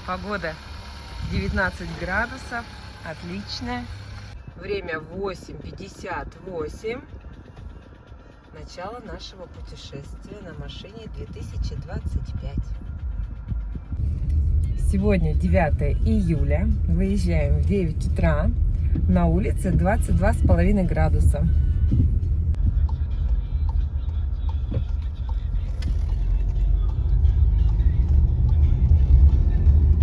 Погода 19 градусов, отличная. Время 8:58. Начало нашего путешествия на машине 2025. Сегодня 9 июля. Выезжаем в 9 утра. На улице 22,5 градуса.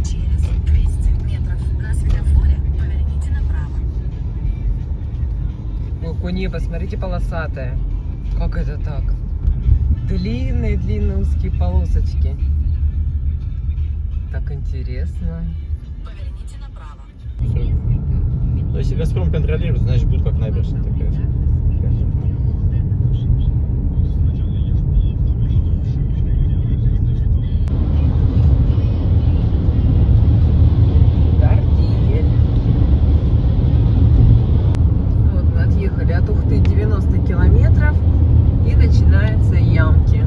Через 30 метров на светофоре поверните направо. О, небо, смотрите, полосатое. Как это так? Длинные узкие полосочки. Так интересно. Поверните направо. Ну, если Газпром контролирует, значит будет как набережная такая. Гардиель. Вот мы отъехали от Ухты 90 километров и начинаются ямки.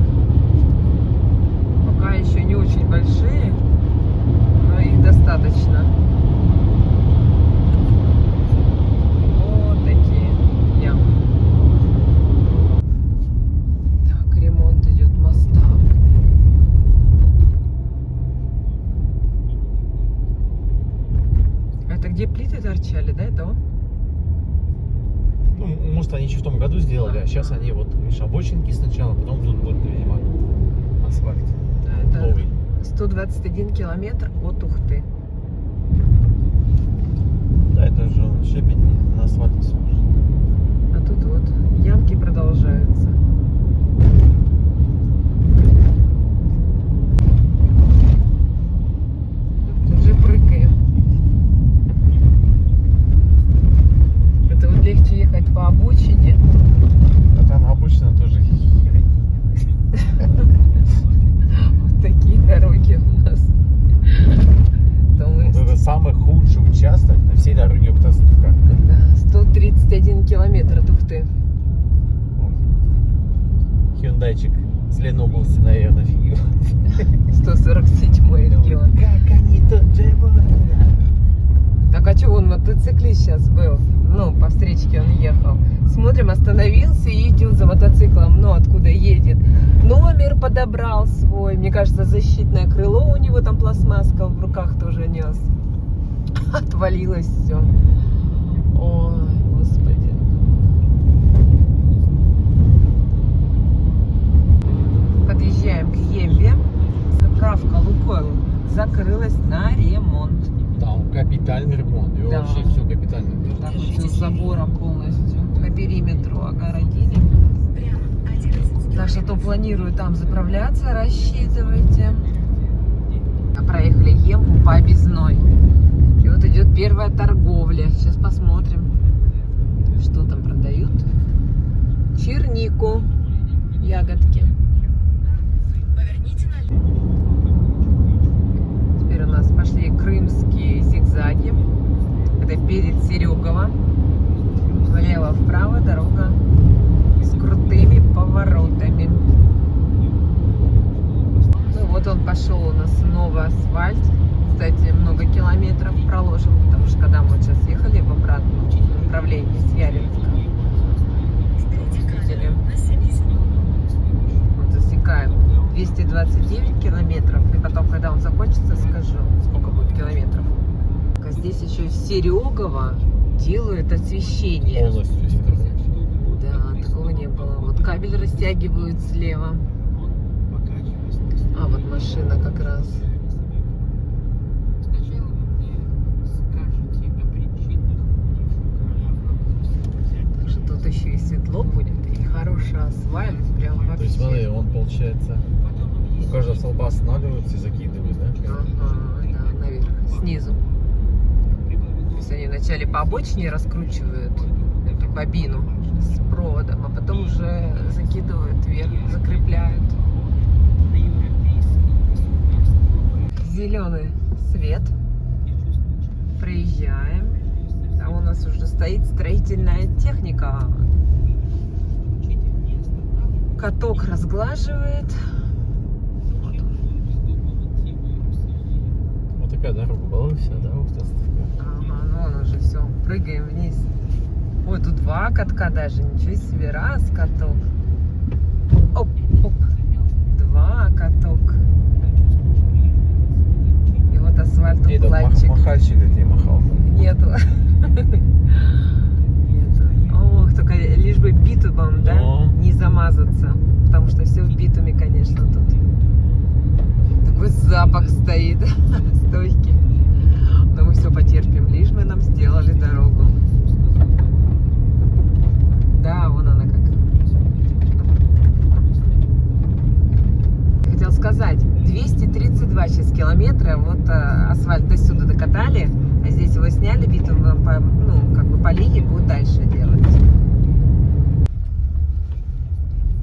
Пока еще не очень большие, но их достаточно. Вот такие ямы. Так, ремонт идет моста. Это где плиты торчали, да? Это он? Ну, может, они еще в том году сделали, а сейчас они вот, видишь, обочинки сначала, потом тут будет, видимо, асфальт. Да, это Новый. 121 километр от Ухты. Да, это же он щебень на асфальте служит. А тут вот ямки продолжаются. Тут уже прыгаем. Это вот легче ехать по обочине. А там обычно тоже херень. Вот такие дороги у нас. То мы Вот это самый худший участок на всей дороге Ухта-Сыктывкар. да, 131 километр от Ухты. Хюндайчик с Ленобласти, наверное, фигил. 147 регион. Как они тут живут? Так а что, он мотоциклист сейчас был? Ну, по встречке он ехал. Смотрим, остановился и идет за мотоциклом. Ну, откуда едет. Номер подобрал свой. Мне кажется, защитное крыло у него там пластмасска в руках тоже нес. Отвалилось все. Ой, господи. Подъезжаем к Ембе. Заправка Лукойл закрылась на ремонт. Там капитальный ремонт. И Да. вообще все капитально. Так вот все забором полностью по периметру огородили. Прямо 11 Так что, кто планирует там заправляться, рассчитывайте. А проехали Ембу по объездной. И вот идет первая торговля. Сейчас посмотрим, что там продают. Чернику, ягодки. Поверните налево. Теперь у нас пошли крымские зигзаги. Это перед Серегово. Влево-вправо дорога с крутыми поворотами. Ну вот он пошел у нас новый асфальт. Кстати, много километров проложен, потому что когда мы вот сейчас ехали в обратном направлении с Яринска, Впереди видели, камера на 70. вот засекаем 229 километров, и потом, когда он закончится, скажу, сколько будет километров. А здесь еще в Серегово делают освещение. Полностью. Да, такого не было. Вот кабель растягивают слева. А вот машина как раз. Так что тут еще и светло будет, и хороший асфальт. Прям вообще. То есть, смотри, он получается, у каждого столба останавливается и закидывает, да? Ага, да, наверх, снизу. То есть они вначале по обочине раскручивают эту бобину с проводом, а потом уже закидывают вверх, закрепляют. Зеленый свет. Проезжаем. Там у нас уже стоит строительная техника. Каток разглаживает. Вот он. такая дорога была, и вся, да, вот остановка. Ага, ну он уже все, прыгаем вниз. Ой, тут два катка даже, ничего себе, раз каток. Оп, оп, два каток. И вот асфальтоукладчик. Махальщик тебе махал. Нету. Нету. Ох, только лишь бы битумом, да, Но. не замазаться. Потому что все в битуме, конечно, тут. Такой запах стоит. Стойки. Но мы все потерпим, лишь бы нам сделали дорогу. Да, вон она как. Хотел сказать, 232 сейчас километра, вот асфальт до сюда докатали, а здесь его сняли, битум по, ну, как бы по линии будут дальше делать.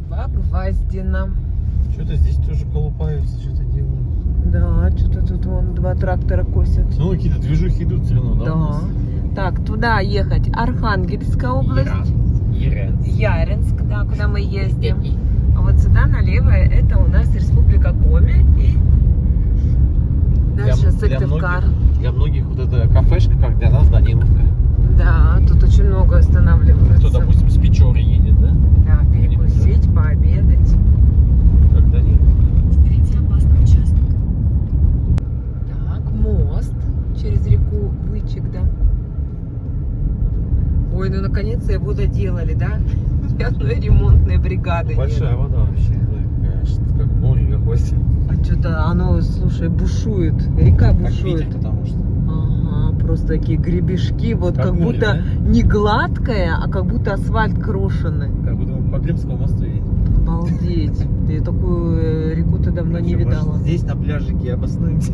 Багваздина. Что-то здесь тоже колупаются, что-то делают. Да, что-то тут вон два трактора косят. Ну, какие-то движухи идут все равно, да? Да. у нас? Так, туда ехать Архангельская область. Яринск, да, куда мы ездим. А вот сюда налево это у нас Республика Коми и дальше Сыктывкар. Для многих вот эта кафешка, как для нас Даниловка. Да, тут очень много останавливаются. Кто, допустим, с Печоры едет, да? Да, перекусить, пообедать. Как Даниловка. Впереди опасный участок. Так, мост через реку Вычек, да. Ой, ну наконец-то его доделали, да? Ни одной ремонтной бригады нет. Большая вода вообще, да, как море какое-то. А что-то оно, слушай, бушует. Река Как бушует. ветер, потому что. Ага, просто такие гребешки, вот как море, будто да? не гладкая, а как будто асфальт крошенный. Как будто мы по Крымскому мосту едем. Обалдеть. Я такую реку-то давно не Что, может, видала. Здесь на пляжике обоснуемся.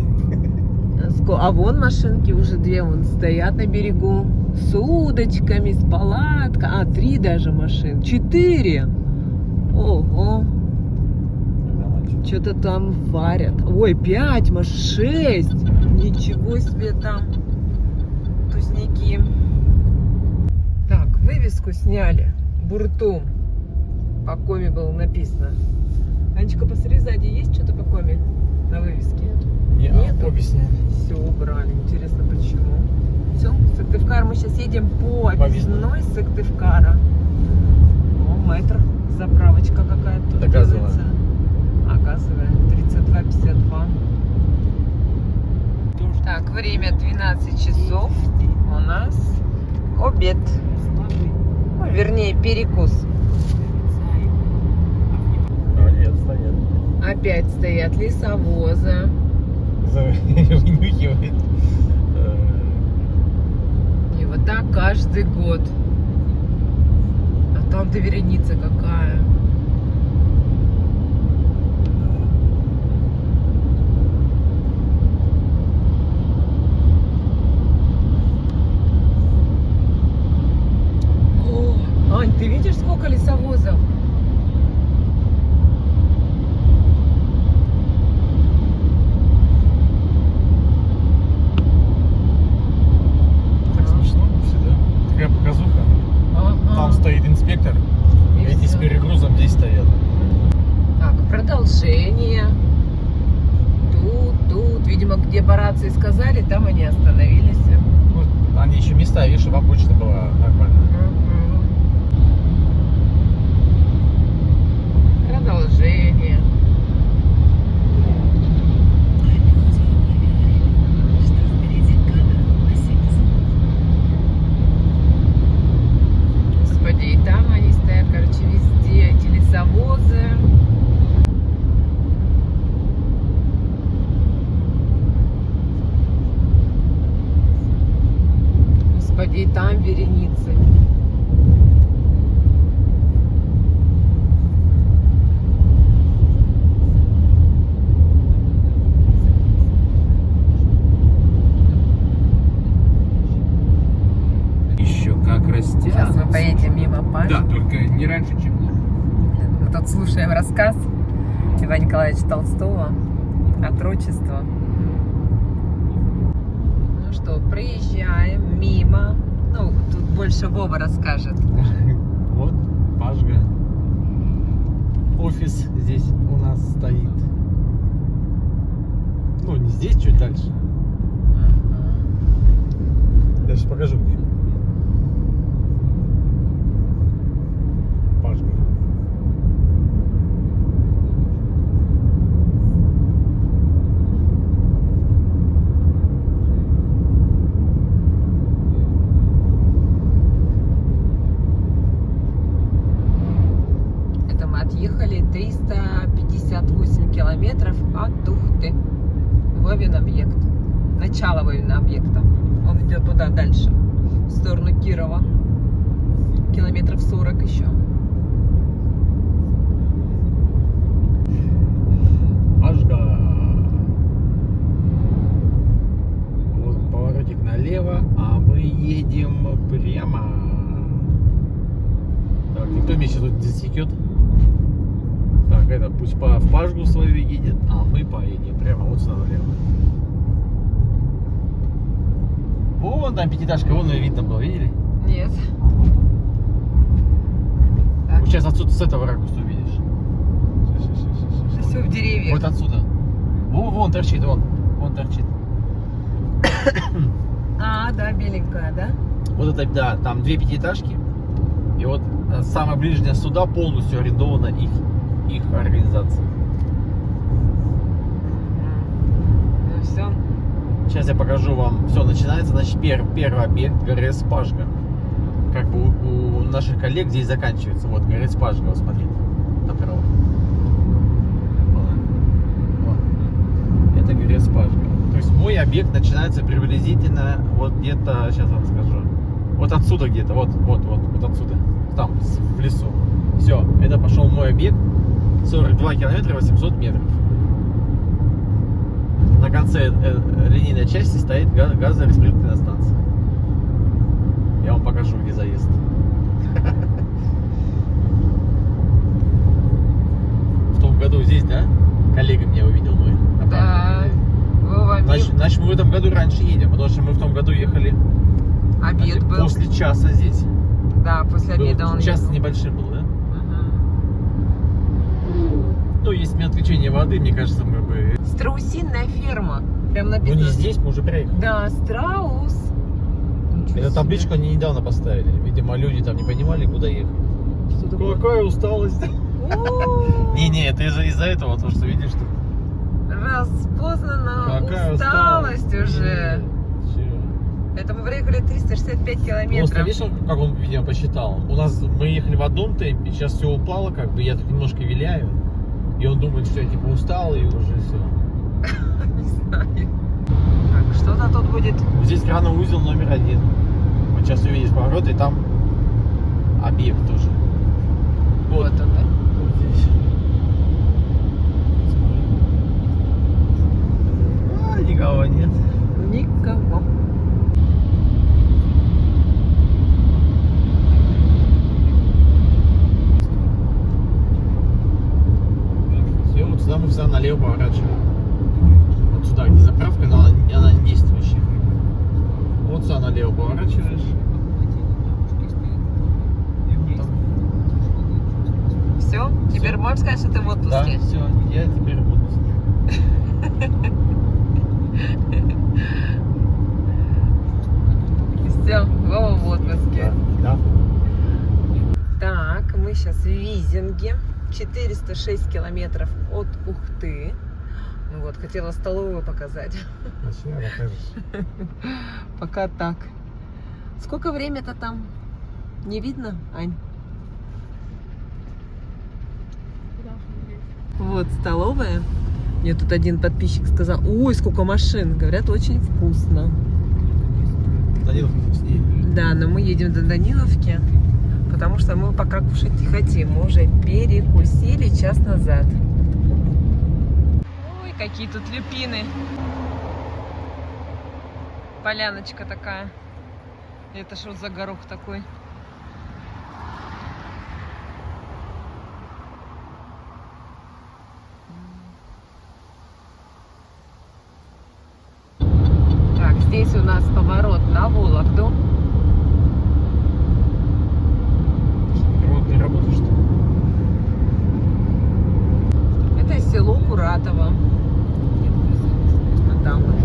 А вон машинки уже две вон стоят на берегу с удочками, с палаткой. А, 3 даже машин. 4. Ого. Что-то там варят. Ой, 5, 6. Ничего себе там тусники. Так, вывеску сняли. Буртум. По Коми было написано. Анечка, посмотри, сзади есть что-то по Коми на вывеске? Нету? Объясняю. Все убрали. Интересно, почему? Все, Сыктывкар. Мы сейчас едем по объездной Сыктывкара. О, метр. Заправочка какая-то тут Доказываю. делается. Оказывает. 32,52. Так, время 12 часов. У нас обед. Ну, вернее, перекус. Нет, стоят. Опять стоят лесовозы. Вынюхивает. И вот так каждый год. А там-то вереница какая. О, Ань, ты видишь, сколько лесовозов? Так смешно все, да? Такая показуха. Ага. Там стоит инспектор, И эти с всё. перегрузом здесь стоят. Так, продолжение. Тут. Видимо, где по рации сказали, там они остановились. Вот, они еще места, видишь, чтобы обочина была нормально. Продолжение. Что впереди камера на 70. Господи, и там они стоят, короче, везде эти лесовозы. Господи, и там вереницы. Еще как растят. Сейчас мы поедем мимо Паши. Да, только не раньше, чем Мы тут слушаем рассказ Льва Николаевича Толстого «Отрочество». Ну что, проезжаем мимо. Ну, тут больше Вова расскажет. Вот, Пашга. Офис здесь у нас стоит. Ну, не здесь, чуть дальше. Я сейчас покажу где. Пашка. Это мы отъехали 358 километров от Ухты. Вовин объект. Начало Вовина объекта. Он идет туда дальше, в сторону Кирова. Километров 40 еще. Пашка. Вот поворотик налево, а мы едем прямо. Так, никто меня сейчас тут не засекет. Так, это пусть в Пашгу свою едет, а мы поедем прямо вот сюда налево. Вон там пятиэтажка, вон ее видно было, видели? Нет. Вот сейчас отсюда с этого ракурса увидишь. Все в деревьях. Вот отсюда. Вон торчит, вон торчит. А, да, беленькая, да? Вот это, да, там две пятиэтажки. И вот самая ближняя сюда полностью арендована их организация. Ну все. Сейчас я покажу вам. Все, начинается, значит, первый объект ГРС Пашга. Как бы у наших коллег здесь заканчивается. Вот ГРС Пашга, вот смотрите. Направо. Вот. Это ГРС Пашга. То есть мой объект начинается приблизительно вот где-то, сейчас вам скажу. Вот отсюда где-то, вот отсюда. Там, в лесу. Все, это пошел мой объект. 42 километра 800 метров. На конце линейной части стоит газораспределительная станция. Я вам покажу, где заезд. В том году здесь, да? Коллега меня увидел мой. Да. Значит, мы в этом году раньше едем, потому что мы в том году ехали Обед был. после часа здесь. Да, после обеда он Час ехал. небольшим был, да? Ага. Ну, если не отключение воды, мне кажется, мы бы... Страусиная ферма. Прям Ну, написано. не здесь, мы уже приехали. Да, страус. Ничего Эту себе. табличку они недавно поставили. Видимо, люди там не понимали, куда ехать. Что такое? Какая усталость. О, Не-не, это из-за этого, то, что видишь, что... Распознана Какая усталость уже. Чё? Это мы проехали 365 Просто километров. видишь, как он, видимо, посчитал. Мы ехали в одном темпе, сейчас все упало, как бы я так немножко виляю. И он думает, что я типа устал и уже все. Не знаю. Так, что-то тут будет. Здесь крановый узел номер 1. Вот сейчас увидишь поворот, и там объект тоже. Вот он, да? Вот здесь. Никого нет. Никого. Все, вот сюда мы всегда налево поворачиваем. Вот сюда, где заправка, но она не действующая. Вот сюда налево поворачиваешь. Все? Теперь можешь сказать, что ты в Да, отпуске? все, я теперь буду. Все, Вова в отпуске. Да. Так, мы сейчас в Визинге. 406 километров от Ухты. Ну вот, хотела столовую показать. Начинай, покажешь. Пока так. Сколько время-то там? Не видно, Ань? Вот столовая. Мне тут один подписчик сказал: ой, сколько машин. Говорят, очень вкусно. Данилов вкуснее. Да, но мы едем до Даниловки, потому что мы пока кушать не хотим. Мы уже перекусили час назад. Ой, какие тут люпины. Поляночка такая. Это что за горох такой? Так, здесь у нас поворот на Вологду. Вот не работаешь, что ли? Это село Куратово. Вот там вот.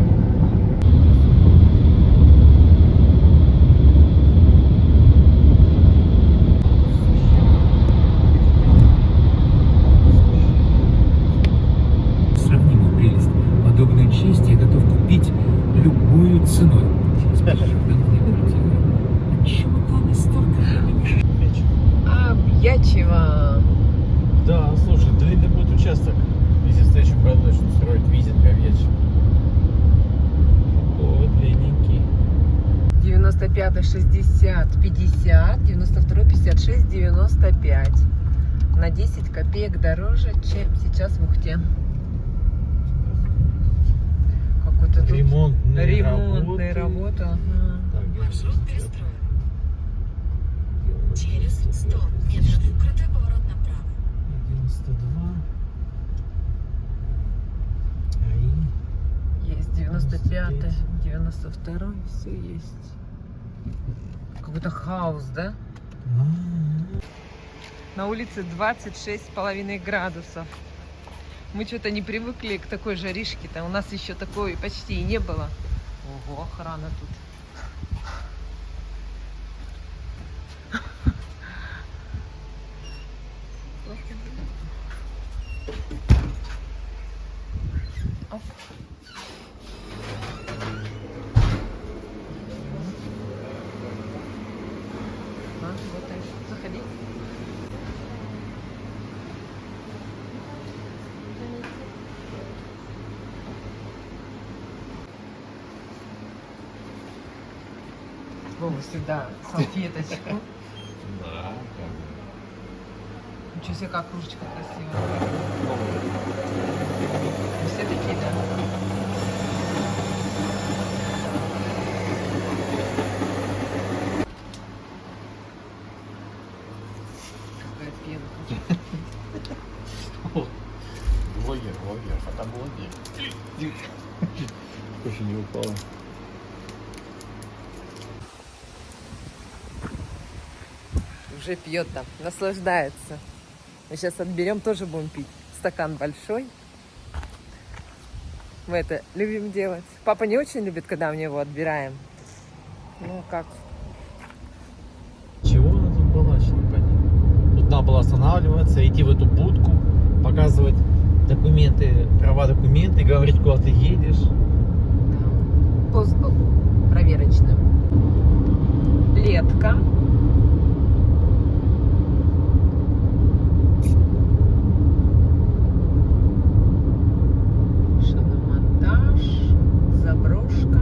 испытать счастье, я готов купить любую ценой. Перевернутые квартиры. Отчего там столько времени? Объячево. Да, слушай, длинный будет участок. Если в следующем году начнут строить Визинг, Овечье. Ой, длинненький. 95-й 60, 50, 92-й 56, 95. На 10 копеек дороже, чем сейчас в Ухте. Какой-то тут ремонтная работа. Ага. Так, Маршрут перестроен. Через 100 метров крутой поворот направо. 92. Есть 95-й, 92-й, все есть. Какой-то хаос, да? На улице 26,5 градусов. Мы что-то не привыкли к такой жаришке-то. У нас еще такой почти и не было. Ого, охрана тут. Оп. Вот так. Заходи. Вова, сюда салфеточку. Да, Ничего себе, как кружечка красивая. Все такие, да? Какая пена. Блогер, фотоблогер. Кофе не упало. Уже пьет там, наслаждается. Мы сейчас отберем, тоже будем пить. Стакан большой. Мы это любим делать. Папа не очень любит, когда мы его отбираем. Ну как? Чего она тут была, вообще не понятно. Тут надо было останавливаться, идти в эту будку, показывать документы, права документы, говорить, куда ты едешь. Пост был проверочным. Летка. Шиномонтаж. Заброшка.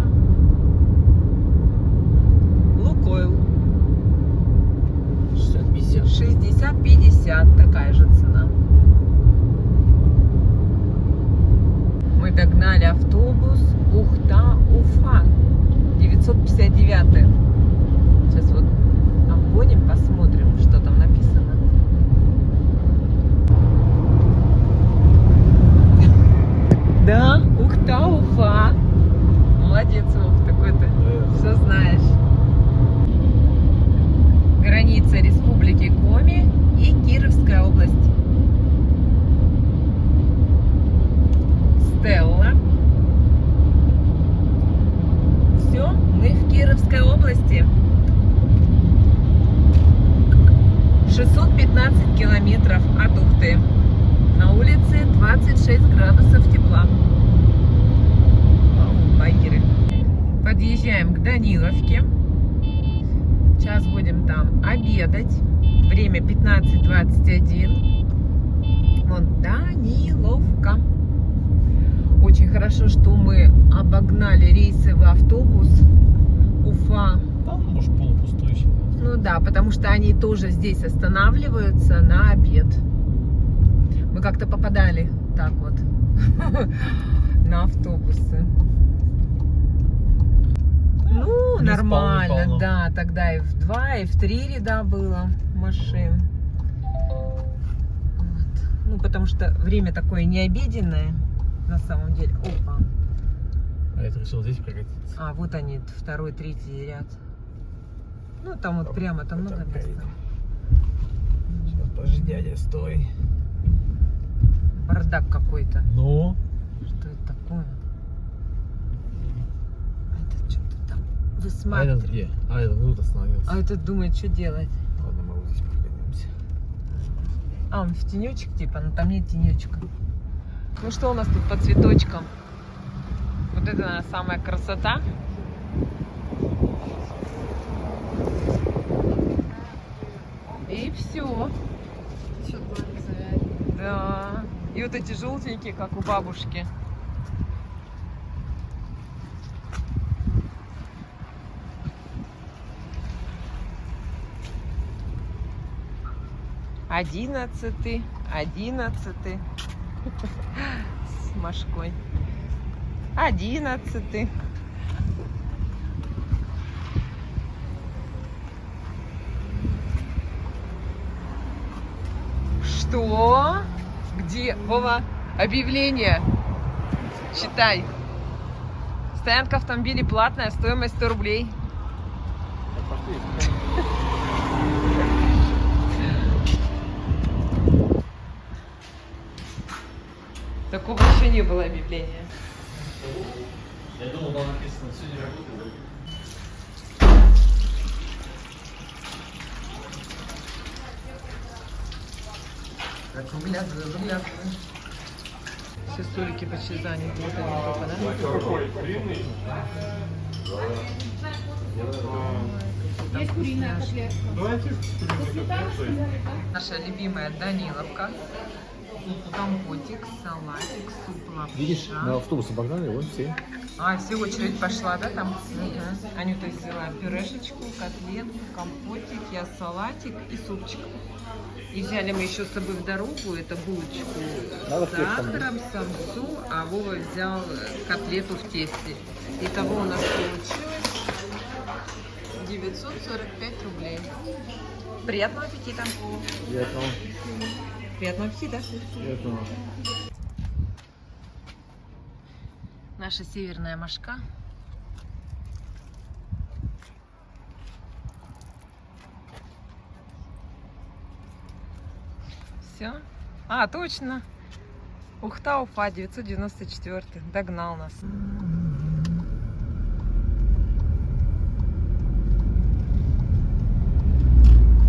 Лукойл. 60-50. 60-50, такая же цена. Мы догнали автобус Ухта-Уфа 959. Сейчас вот обгоним, посмотрим, что там написано. Да, Ухта-Уфа. Молодец, Вов, такой ты. Все знаешь. Граница Республики Коми и Кировская область. Стелла. Все, мы в Кировской области. 615 километров от Ухты. На улице 26 градусов тепла. Вау, байкеры. Подъезжаем к Даниловке. Сейчас будем там обедать. Время 15:21. Вон Даниловка. Очень хорошо, что мы обогнали рейсовый автобус Уфа. Там, может, полупустой еще. Ну да, потому что они тоже здесь останавливаются на обед. Мы как-то попадали так вот на автобусы. Ну, Мест нормально, полно. да. Тогда и в 2, и в 3 ряда было машин. Вот. Ну, потому что время такое необеденное, на самом деле. Опа. А я решил здесь прокатиться. А, вот они, 2-й, 3-й ряд. Ну, там вот прямо, там вот много так места. проедем. Сейчас, подожди, дядя, стой. Бардак какой-то. Ну? Что это такое? Это что-то там А этот высматривает. где? А этот тут остановился. А этот думает, что делать. Ладно, мы вот здесь прокатимся. А, он в тенечек типа, но там нет тенечка. Ну что у нас тут по цветочкам? Вот это наверное, самая красота. И все. Да. И вот эти желтенькие, как у бабушки. Одиннадцатый. С Машкой. 11. Что? Где? Вова, объявление. Читай. Стоянка автомобилей платная, стоимость 100 рублей. Такого еще не было объявления. Я думал, там написано «Сегодня работаю». Все столики почти заняты. Вот они только, да? Есть куриная котлетка. Наша любимая Даниловка. Компотик, салатик, суп, лапша. Видишь, на автобус обогнали, вот все. А, все, очередь пошла, да, там? Угу. Анюта взяла пюрешечку, котлетку, компотик, я салатик и супчик. И взяли мы еще с собой в дорогу, это булочку Надо с хлеб там. сахаром, самсу, а Вова взял котлету в тесте. Итого у нас получилось 945 рублей. Приятного аппетита! Приятного аппетита! Наша северная Машка. Все. А, точно. Ухта, Уфа, 994. Догнал нас.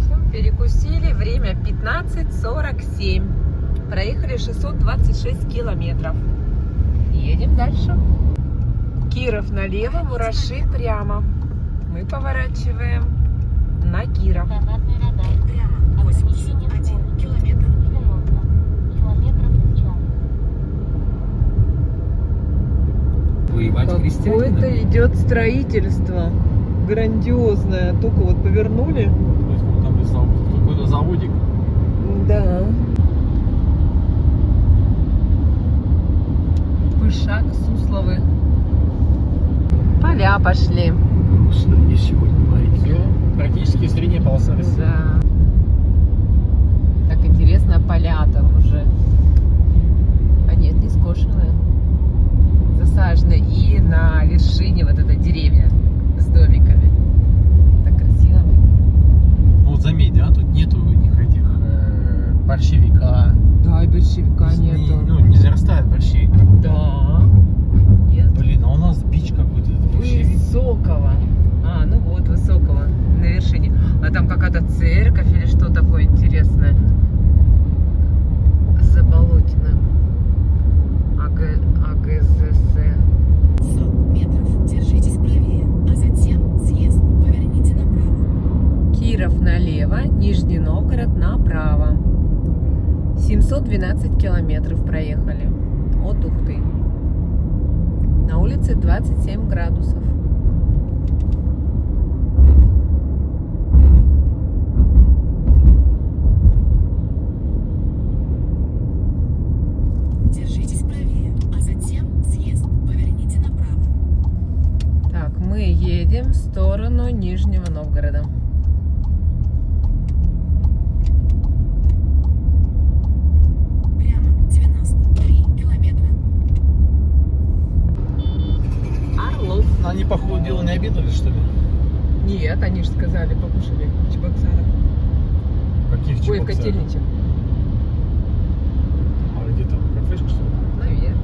Все, перекусили. Время 15:47. Проехали 626 километров. Едем дальше. Киров налево, Мураши прямо. Мы поворачиваем на Киров. Прямо 81 километр. Воевать крестьянина. Какое-то идет строительство грандиозное. Только вот повернули. То есть, ну, там какой-то заводик. Да. Пышак, Сусловы. Поля пошли. Грустно мне сегодня, Майк. Все, практически средняя полоса России. Да. Так интересно, поля там уже. А нет, не скошенные. Засажены. И на вершине вот эта деревня с домиками. Так красиво. Ну вот заметь, да, тут нету них этих борщевика. Да, и борщевика нету. Ну, не зарастает борщевик. Да. Нет. Блин, а у нас бич какой-то. Высокого. А, ну вот, высокого. На вершине. А там какая-то церковь или что такое интересное. Заболотина. АГЗС. 500 метров. Держитесь правее, а затем съезд. Поверните направо. Киров налево, Нижний Новгород направо. 712 километров проехали от Ухты. На улице 27 градусов. Держитесь правее, а затем съезд. Поверните направо. Так, мы едем в сторону Нижнего Новгорода. Прямо 93 километра. Орлов. Они, по ходу дела, не обедали, что ли? Нет, они же сказали, покушали в Чебоксарах. Каких Ой, в Чебоксарах? Котельничах. А где там, кафешка, что ли? Наверное.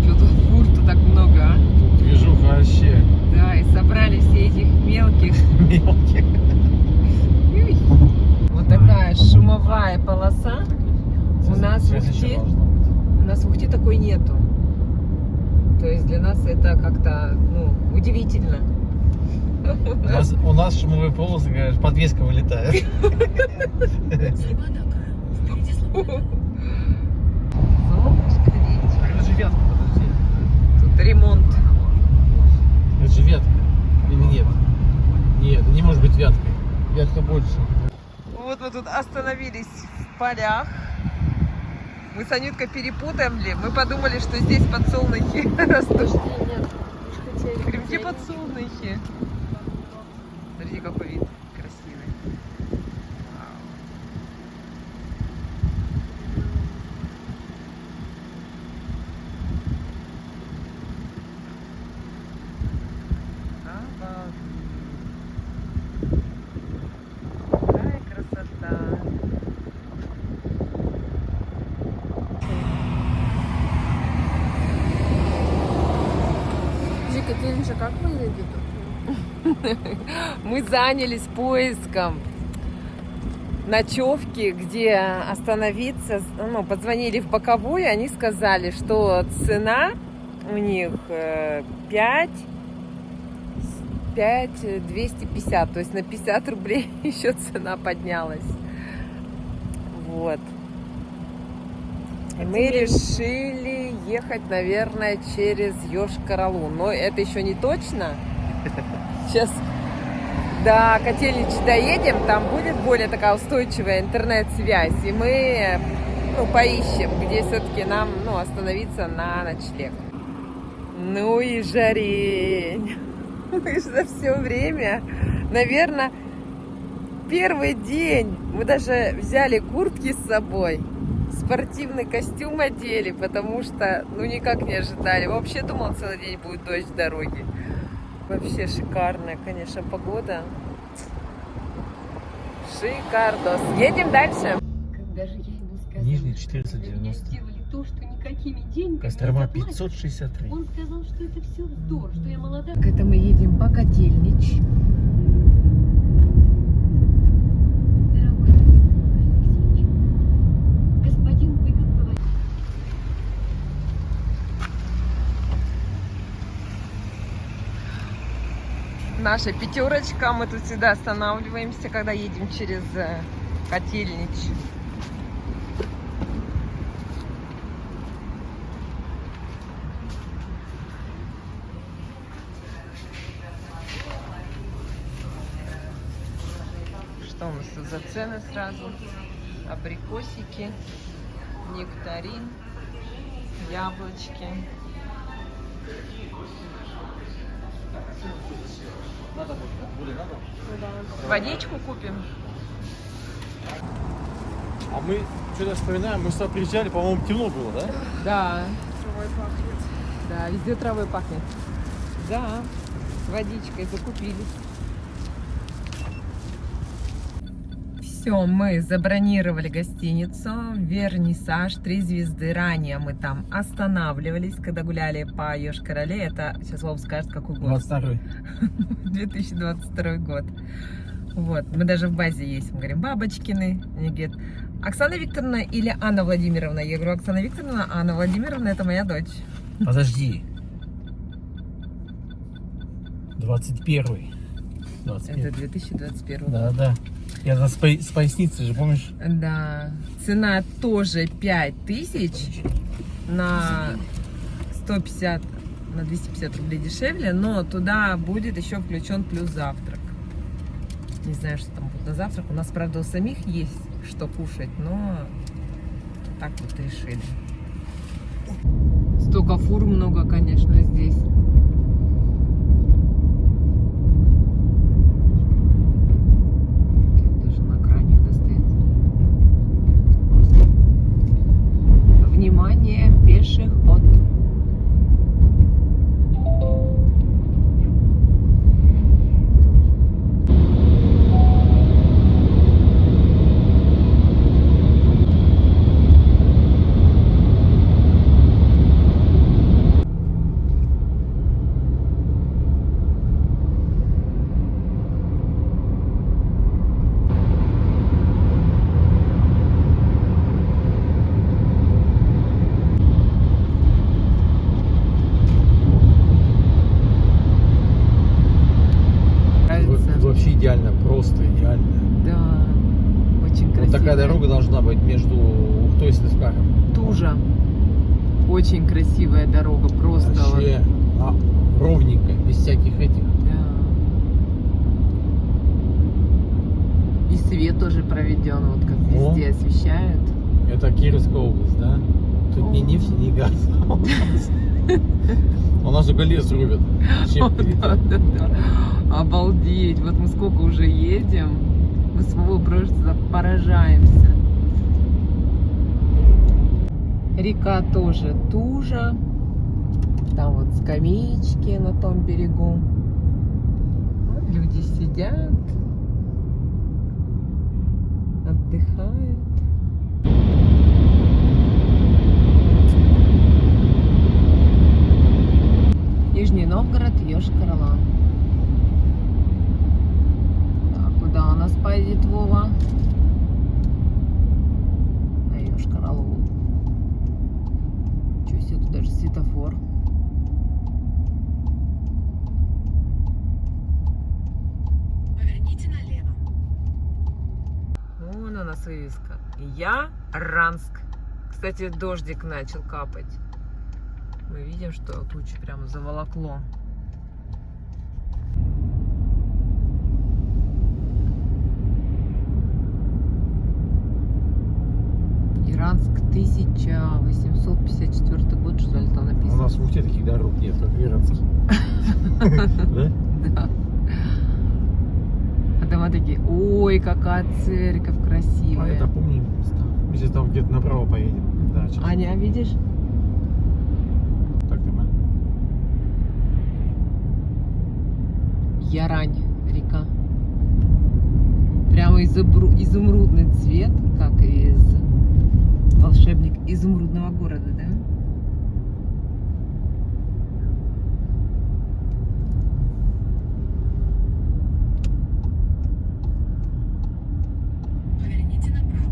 Что-то фур-то так много, а? Движуха вообще Да, и собрали все этих мелких. мелких. Ui. Вот такая шумовая полоса. У нас в Сейчас еще Ухте, должно быть. у нас в Ухте нету. То есть для нас это как-то, ну, удивительно. У нас шумовые полосы, конечно, подвеска вылетает. Слободака. Впереди Слобода. Солнышко, вечер. Это же Вятка, подожди. Тут ремонт. Это же Вятка. Или нет? Нет, не может быть Вяткой. Вятка больше. Вот мы тут остановились в полях. Мы с Анюткой перепутали. Мы подумали, что здесь подсолнухи растут. Говорим, где подсолнухи? Смотрите, какой вид красивый. Вау. Какая красота. Жека, ты же как мы едем? Мы занялись поиском ночевки, где остановиться. Ну, позвонили в боковую, они сказали, что цена у них 5 250, то есть на 50 рублей еще цена поднялась. Вот. И мы решили ехать, наверное, через Йошкар-Олу. Но это еще не точно. Сейчас до Котельнич доедем, там будет более такая устойчивая интернет-связь. И мы поищем, где все-таки нам остановиться на ночлег. Ну и жарень. Мы за все время, наверное, первый день мы даже взяли куртки с собой. Спортивный костюм одели, потому что, никак не ожидали. Вообще думал, целый день будет дождь в дороге. Вообще шикарная, конечно, погода. Шикардос. Едем дальше. Когда же я ему сказала, Нижний что 490. для меня сделали то, что никакими деньгами Кострома не заплатят. 563. Он сказал, что это все вздор, что я молода. Это мы едем по Котельнич. Дорогой Алексеевич, господин Быков говорит, Наша пятерочка. Мы тут всегда останавливаемся, когда едем через Котельнич. Что у нас тут за цены сразу? Абрикосики, нектарин, яблочки. Водичку купим. А мы что-то вспоминаем, мы сюда приезжали, по-моему, темно было, да? Да. Травой пахнет. Да, везде травой пахнет. Да, с водичкой закупились. Все, мы забронировали гостиницу «Вернисаж», 3 звезды. Ранее мы там останавливались, когда гуляли по Йошкар-Оле. Это, сейчас Вова скажет, какой год. 22-й. 2022 год. Вот, мы даже в базе есть. Мы говорим, Бабочкины. Они говорят, Оксана Викторовна или Анна Владимировна? Я говорю, Оксана Викторовна, а Анна Владимировна это моя дочь. Подожди. 21-й. Это 2021 год. Да. Я с поясницей же, помнишь? Да. Цена тоже 5000 на 150, на 250 рублей дешевле, но туда будет еще включен плюс завтрак. Не знаю, что там будет на завтрак. У нас, правда, у самих есть что кушать, но так вот решили. Столько фур много, конечно, здесь. Даже на кране достает. Внимание, пешеход. если с паром. Тужа. Очень красивая дорога, просто вот. Вообще ровненько, без всяких этих. Да. И свет тоже проведен, вот как О. везде освещают. Это Кировская область, да? Тут ни О. нефти, ни газа. У нас только лес рубят. Да. Обалдеть. Вот мы сколько уже едем. Мы с Вовой просто поражаемся. Река тоже Тужа. Там вот скамеечки на том берегу. Вот люди сидят, отдыхают. Нижний Новгород, Йошкар-Олы. Так, куда у нас поедет Вова? На Йошкар-Олу. Чё себе, тут даже светофор. Поверните налево. Вон она вывеска. Яранск. Кстати, дождик начал капать. Мы видим, что тучи прямо заволокло. Яранск, 1854 год, что ли, там У написано. нас в Ухте таких дорог нет, как в Иранске. Да? Да. А дома такие, ой, какая церковь А красивая. это помню места. Мы сейчас там где-то направо поедем. Да, сейчас. Аня, видишь? Так, Тима. Ярань, река. Прямо изумрудный цвет, как из волшебник изумрудного города, да? Поверните направо.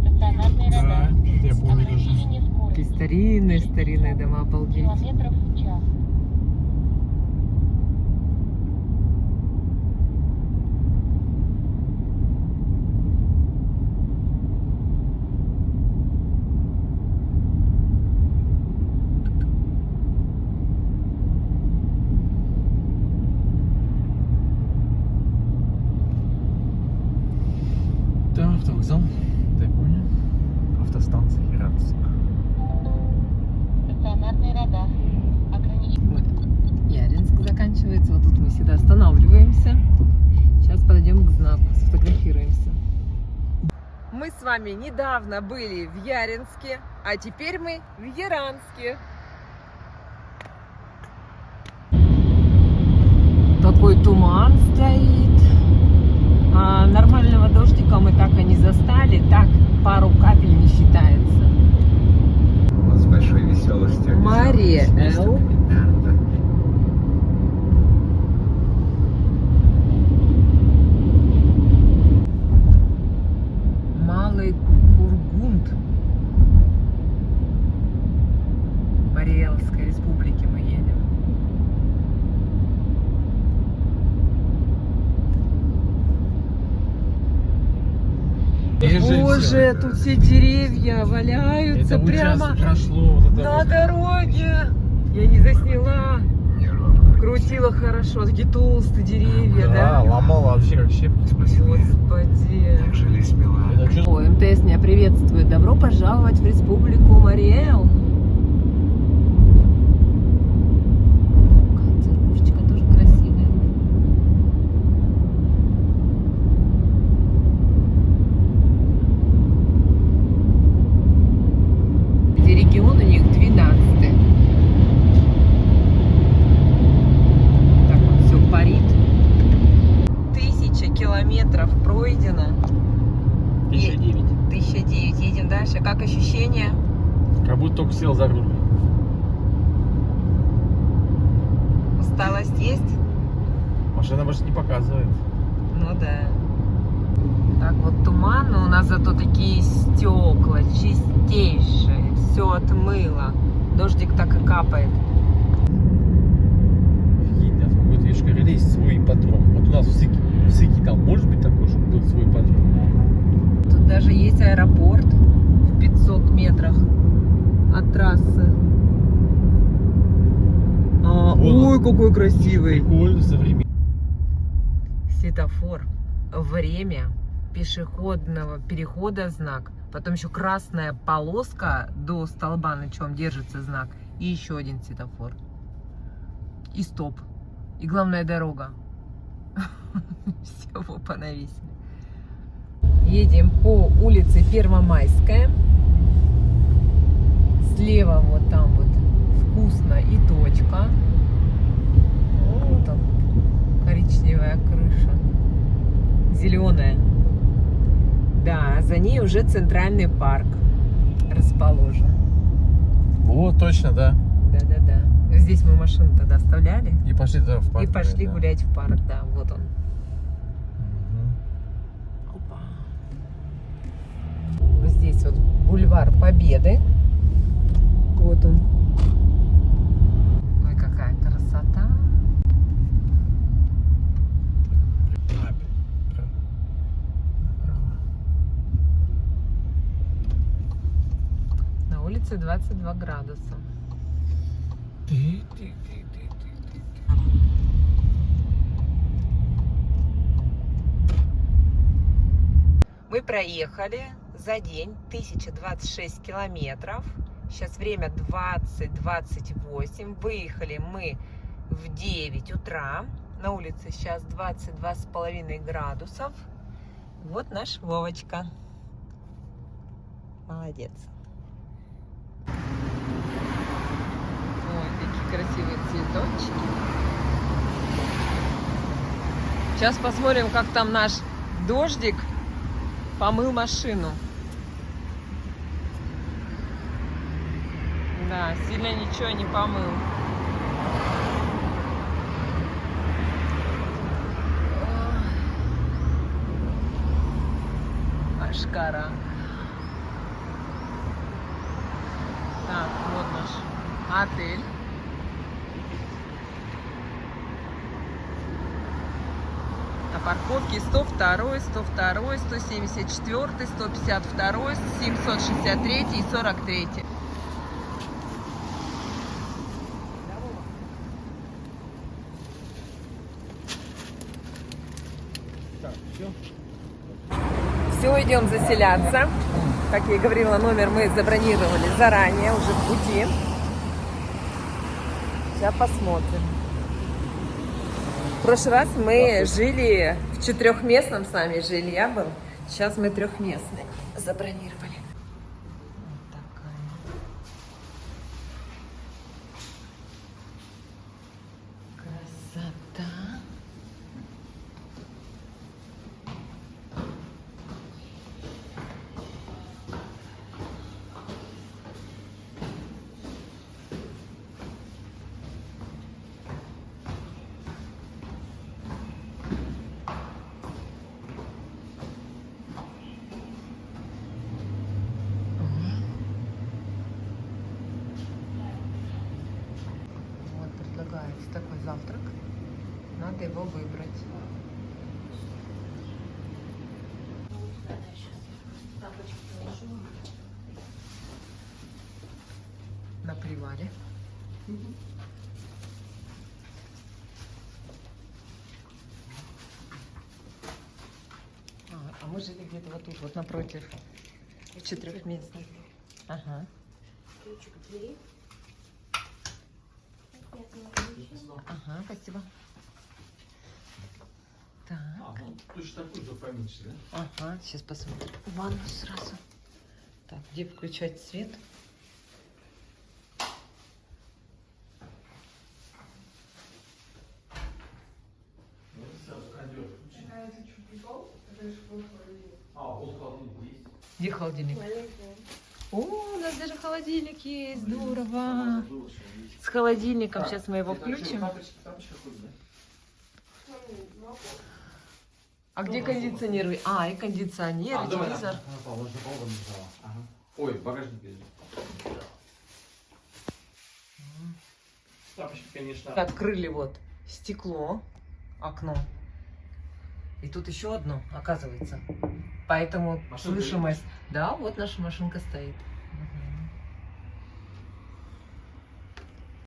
Стационарный Да, радар. это я помню тоже. Ограничение Такие скорости. старинные дома, обалдеть. Километров в час. Да, автовокзал. Да, я помню. Автостанция Яранск. Стационарный радар. Ограничение. Яринск заканчивается. Вот тут мы всегда останавливаемся. Сейчас подойдем к знаку, сфотографируемся. Мы с вами недавно были в Яринске, а теперь мы в Яранске. Такой туман стоит. А нормального дождика мы так и не застали. Так, пару капель не считается. Он с большой веселостью. Мария Эл. Малый Кургунд. Мариэлской республики мы едем. Боже, тут все деревья валяются Это прямо сейчас прошло вот это на вот. дороге. Я не засняла. Крутила хорошо, такие толстые деревья, Да, да? ломала вообще как щепки. Господи. Так жили смело. Это чё? О, МТС меня приветствует. Добро пожаловать в республику Мариэл. Какая церквушечка тоже красивая. Где регион у них 12-й. Так вот все парит. 1000 километров пройдено. 1009. 1009. Едем дальше. Как ощущения? Как будто только сел за руль. Усталость есть? Машина, может, не показывает. Ну да. Так вот туман, но у нас зато такие стекла чистейшие. Все отмыло. Дождик так и капает. Офигеть, да, в какой-то Йошкар-Оле есть свой ипподром. Вот у нас в Сыке искал. Может быть такой, чтобы был свой подъем? Тут даже есть аэропорт в 500 метрах от трассы. Ой, какой красивый. Прикольно, современный. Светофор. Время пешеходного перехода знак. Потом еще красная полоска до столба, на чем держится знак. И еще один светофор. И стоп. И главная дорога. Всего понавесили. Едем по улице Первомайская. Слева вот там вот вкусно и точка. Вот он. Коричневая крыша. Зеленая. Да, за ней уже центральный парк расположен. Вот, точно, да. Да-да-да. Здесь мы машину тогда оставляли. И пошли туда в парк. И пошли да. гулять в парк, да, вот он. Мгм. Опа. Вот здесь вот бульвар Победы. Вот он. Ой, какая красота. На улице 22 градуса. Мы проехали за день 1026 километров. Сейчас время 20:28. Выехали мы в 9 утра. На улице сейчас 22,5 градусов. Вот наш Вовочка. Молодец. Ой, какие красивые цветочки. Сейчас посмотрим, как там наш дождик помыл машину. Да, сильно ничего не помыл. Ашкара. Так, вот наш отель. На парковке 102, 102, 174, 152, 763 и 43. Так, все. Все, идем заселяться. Как я и говорила, номер мы забронировали заранее, уже в пути. Сейчас посмотрим. В прошлый раз мы жили в 4-местном, с нами жилья был. Сейчас мы 3-местный забронировали. Вот такая. Красота. Вот предлагается такой завтрак. Надо его выбрать. На привале. А мы жили где-то вот тут, вот напротив 4-местный. Ага. Ага, спасибо. Так. Ну, точно такой же поменьше, да? Ага, сейчас посмотрим. Ванну сразу. Так, где включать свет? Где холодильник? О, у нас даже холодильник есть, здорово. С холодильником сейчас мы его включим. А где кондиционер? А, и кондиционер, и телевизор. Ой, багажник лежит. Тапочки, конечно. Открыли вот стекло, окно. И тут еще одно, оказывается. Поэтому Машинка слышимость... Да, вот наша машинка стоит.